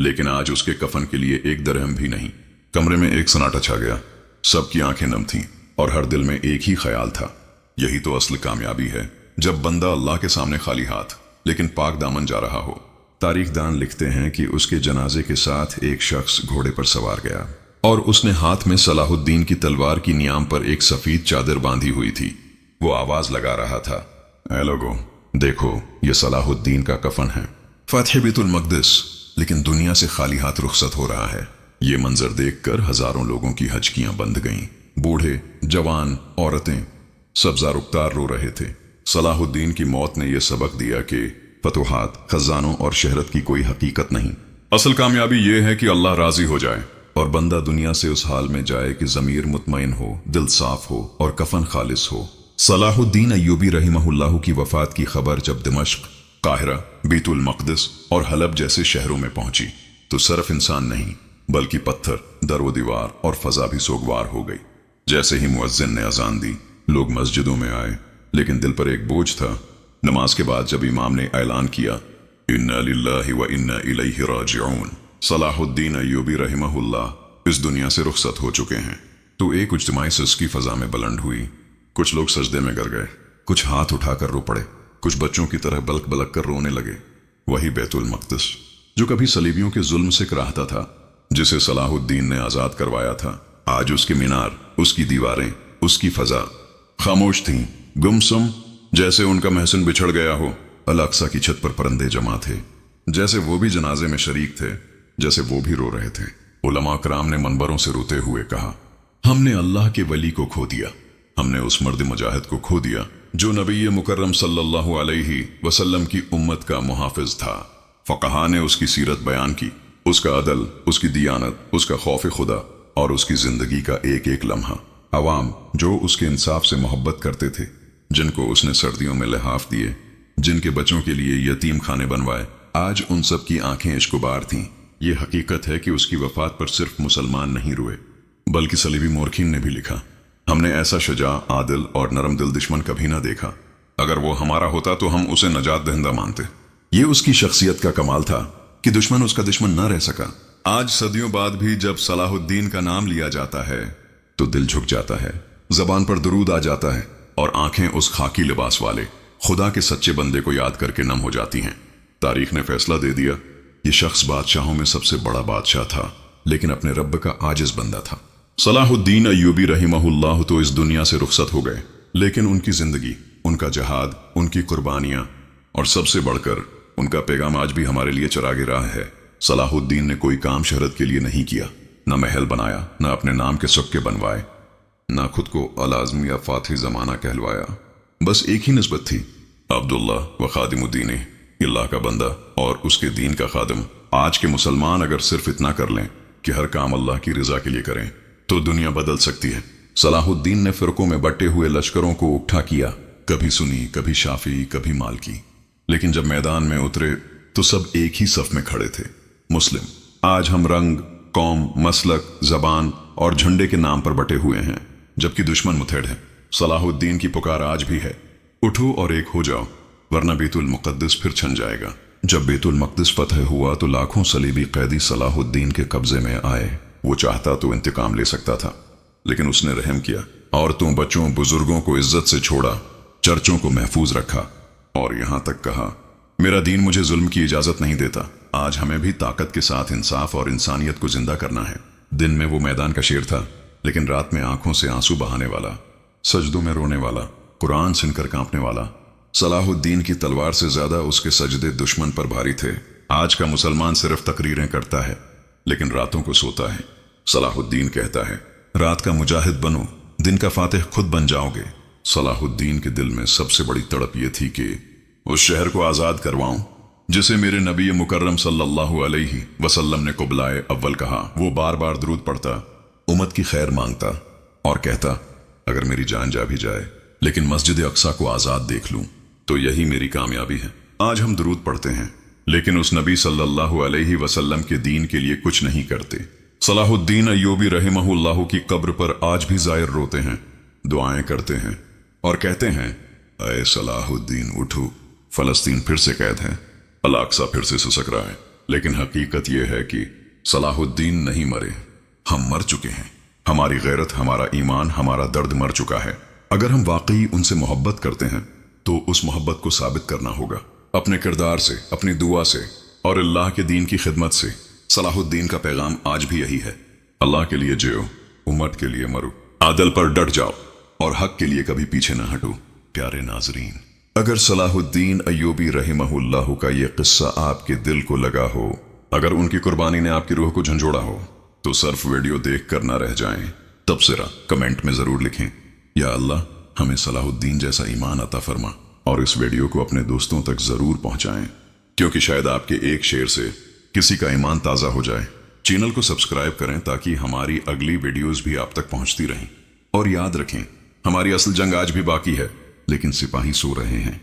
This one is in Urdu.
لیکن آج اس کے کفن کے لیے ایک درہم بھی نہیں۔ کمرے میں ایک سناٹا چھا گیا، سب کی آنکھیں نم تھیں اور ہر دل میں ایک ہی خیال تھا، یہی تو اصل کامیابی ہے، جب بندہ اللہ کے سامنے خالی ہاتھ لیکن پاک دامن جا رہا ہو۔ تاریخ دان لکھتے ہیں کہ اس کے جنازے کے ساتھ ایک شخص گھوڑے پر سوار گیا اور اس نے ہاتھ میں صلاح الدین کی تلوار کی نیام پر ایک سفید چادر باندھی ہوئی تھی۔ وہ آواز لگا رہا تھا، اے لوگو دیکھو، یہ صلاح الدین کا کفن ہے، فاتح بیت المقدس، لیکن دنیا سے خالی ہاتھ رخصت ہو رہا ہے۔ یہ منظر دیکھ کر ہزاروں لوگوں کی ہچکیاں بند گئیں، بوڑھے، جوان، عورتیں، سب زارکتار رو رہے تھے۔ صلاح الدین کی موت نے یہ سبق دیا کہ فتوحات، خزانوں اور شہرت کی کوئی حقیقت نہیں، اصل کامیابی یہ ہے کہ اللہ راضی ہو جائے اور بندہ دنیا سے اس حال میں جائے کہ ضمیر مطمئن ہو، دل صاف ہو اور کفن خالص ہو۔ صلاح الدین ایوبی رحمہ اللہ کی وفات کی خبر جب دمشق، قاہرہ، بیت المقدس اور حلب جیسے شہروں میں پہنچی تو صرف انسان نہیں بلکہ پتھر، در و دیوار اور فضا بھی سوگوار ہو گئی۔ جیسے ہی مؤذن نے اذان دی، لوگ مسجدوں میں آئے، لیکن دل پر ایک بوجھ تھا۔ نماز کے بعد جب امام نے اعلان کیا، انا للہ و انا الیہ راجعون، صلاح الدین ایوبی رحمہ اللہ اس دنیا سے رخصت ہو چکے ہیں، تو ایک اجتماعی سسکی فضا میں بلند ہوئی۔ کچھ لوگ سجدے میں گر گئے، کچھ ہاتھ اٹھا کر رو پڑے، کچھ بچوں کی طرح بلک بلک کر رونے لگے۔ وہی بیت المقدس جو کبھی صلیبیوں کے ظلم سے کراہتا تھا، جسے صلاح الدین نے آزاد کروایا تھا، آج اس کے مینار، اس کی دیواریں، اس کی فضا خاموش تھیں، گمسم، جیسے ان کا محسن بچھڑ گیا ہو۔ الاقصی کی چھت پر پرندے جمع تھے، جیسے وہ بھی جنازے میں شریک تھے، جیسے وہ بھی رو رہے تھے۔ علماء کرام نے منبروں سے روتے ہوئے کہا، ہم نے اللہ کے ولی کو کھو دیا، ہم نے اس مرد مجاہد کو کھو دیا جو نبی مکرم صلی اللہ علیہ وسلم کی امت کا محافظ تھا۔ فقہا نے اس کی سیرت بیان کی، اس کا عدل، اس کی دیانت، اس کا خوف خدا اور اس کی زندگی کا ایک ایک لمحہ۔ عوام جو اس کے انصاف سے محبت کرتے تھے، جن کو اس نے سردیوں میں لحاف دیے، جن کے بچوں کے لیے یتیم خانے بنوائے، آج ان سب کی آنکھیں اشک بار تھیں۔ یہ حقیقت ہے کہ اس کی وفات پر صرف مسلمان نہیں روئے، بلکہ صلیبی مورخین نے بھی لکھا، ہم نے ایسا شجاع، عادل اور نرم دل دشمن کبھی نہ دیکھا، اگر وہ ہمارا ہوتا تو ہم اسے نجات دہندہ مانتے۔ یہ اس کی شخصیت کا کمال تھا کہ دشمن اس کا دشمن نہ رہ سکا۔ آج صدیوں بعد بھی جب صلاح الدین کا نام لیا جاتا ہے تو دل جھک جاتا ہے، زبان پر درود آ جاتا ہے اور آنکھیں اس خاکی لباس والے خدا کے سچے بندے کو یاد کر کے نم ہو جاتی ہیں۔ تاریخ نے فیصلہ دے دیا، یہ شخص بادشاہوں میں سب سے بڑا بادشاہ تھا، لیکن اپنے رب کا عاجز بندہ تھا۔ صلاح الدین ایوبی رحمہ اللہ تو اس دنیا سے رخصت ہو گئے، لیکن ان کی زندگی، ان کا جہاد، ان کی قربانیاں اور سب سے بڑھ کر ان کا پیغام آج بھی ہمارے لیے چراغ راہ ہے۔ صلاح الدین نے کوئی کام شہرت کے لیے نہیں کیا، نہ محل بنایا، نہ اپنے نام کے سکے بنوائے، نہ خود کو العظم یا فاتح زمانہ کہلوایا۔ بس ایک ہی نسبت تھی، عبداللہ و خادم الدین، اللہ کا بندہ اور اس کے دین کا خادم۔ آج کے مسلمان اگر صرف اتنا کر لیں کہ ہر کام اللہ کی رضا کے لیے کریں تو دنیا بدل سکتی ہے۔ صلاح الدین نے فرقوں میں بٹے ہوئے لشکروں کو اکٹھا کیا، کبھی سنی، کبھی شافعی، کبھی مالکی، لیکن جب میدان میں اترے تو سب ایک ہی صف میں کھڑے تھے، مسلم۔ آج ہم رنگ، قوم، مسلک، زبان اور جھنڈے کے نام پر بٹے ہوئے ہیں، جبکہ دشمن متحد ہے۔ صلاح الدین کی پکار آج بھی ہے، اٹھو اور ایک ہو جاؤ، ورنہ بیت المقدس پھر چھن جائے گا۔ جب بیت المقدس فتح ہوا تو لاکھوں صلیبی قیدی صلاح الدین کے قبضے میں آئے۔ وہ چاہتا تو انتقام لے سکتا تھا، لیکن اس نے رحم کیا، عورتوں، بچوں، بزرگوں کو عزت سے چھوڑا، چرچوں کو محفوظ رکھا اور یہاں تک کہا، میرا دین مجھے ظلم کی اجازت نہیں دیتا۔ آج ہمیں بھی طاقت کے ساتھ انصاف اور انسانیت کو زندہ کرنا ہے۔ دن میں وہ میدان کا شیر تھا، لیکن رات میں آنکھوں سے آنسو بہانے والا، سجدوں میں رونے والا، قرآن سن کر کانپنے والا۔ صلاح الدین کی تلوار سے زیادہ اس کے سجدے دشمن پر بھاری تھے۔ آج کا مسلمان صرف تقریریں کرتا ہے، لیکن راتوں کو سوتا ہے۔ صلاح الدین کہتا ہے، رات کا مجاہد بنو، دن کا فاتح خود بن جاؤ گے۔ صلاح الدین کے دل میں سب سے بڑی تڑپ یہ تھی کہ اس شہر کو آزاد کرواؤں جسے میرے نبی مکرم صلی اللہ علیہ وسلم نے قبلائے اول کہا۔ وہ بار بار درود پڑھتا، امت کی خیر مانگتا اور کہتا، اگر میری جان جا بھی جائے لیکن مسجد اقصی کو آزاد دیکھ لوں تو یہی میری کامیابی ہے۔ آج ہم درود پڑھتے ہیں، لیکن اس نبی صلی اللہ علیہ وسلم کے دین کے لیے کچھ نہیں کرتے۔ صلاح الدین ایوبی رحمہ اللہ کی قبر پر آج بھی زائر روتے ہیں، دعائیں کرتے ہیں اور کہتے ہیں، اے صلاح الدین اٹھو، فلسطین پھر سے قید ہے، الاقصی پھر سے سسک رہا ہے، لیکن حقیقت یہ ہے کہ صلاح الدین نہیں مرے، ہم مر چکے ہیں۔ ہماری غیرت، ہمارا ایمان، ہمارا درد مر چکا ہے۔ اگر ہم واقعی ان سے محبت کرتے ہیں تو اس محبت کو ثابت کرنا ہوگا، اپنے کردار سے، اپنی دعا سے اور اللہ کے دین کی خدمت سے۔ صلاح الدین کا پیغام آج بھی یہی ہے، اللہ کے لیے جیو، امت کے لیے مرو، عدل پر ڈٹ جاؤ اور حق کے لیے کبھی پیچھے نہ ہٹو۔ پیارے ناظرین، اگر صلاح الدین ایوبی رحمہ اللہ کا یہ قصہ آپ کے دل کو لگا ہو، اگر ان کی قربانی نے آپ کی روح کو جھنجھوڑا ہو، تو صرف ویڈیو دیکھ کر نہ رہ جائیں، تبصرہ کمنٹ میں ضرور لکھیں، یا اللہ ہمیں صلاح الدین جیسا ایمان عطا فرما، اور اس ویڈیو کو اپنے دوستوں تک ضرور پہنچائیں، کیونکہ شاید آپ کے ایک شیئر سے کسی کا ایمان تازہ ہو جائے۔ چینل کو سبسکرائب کریں تاکہ ہماری اگلی ویڈیوز بھی آپ تک پہنچتی رہیں، اور یاد رکھیں ہماری اصل جنگ آج بھی باقی ہے، لیکن سپاہی سو رہے ہیں۔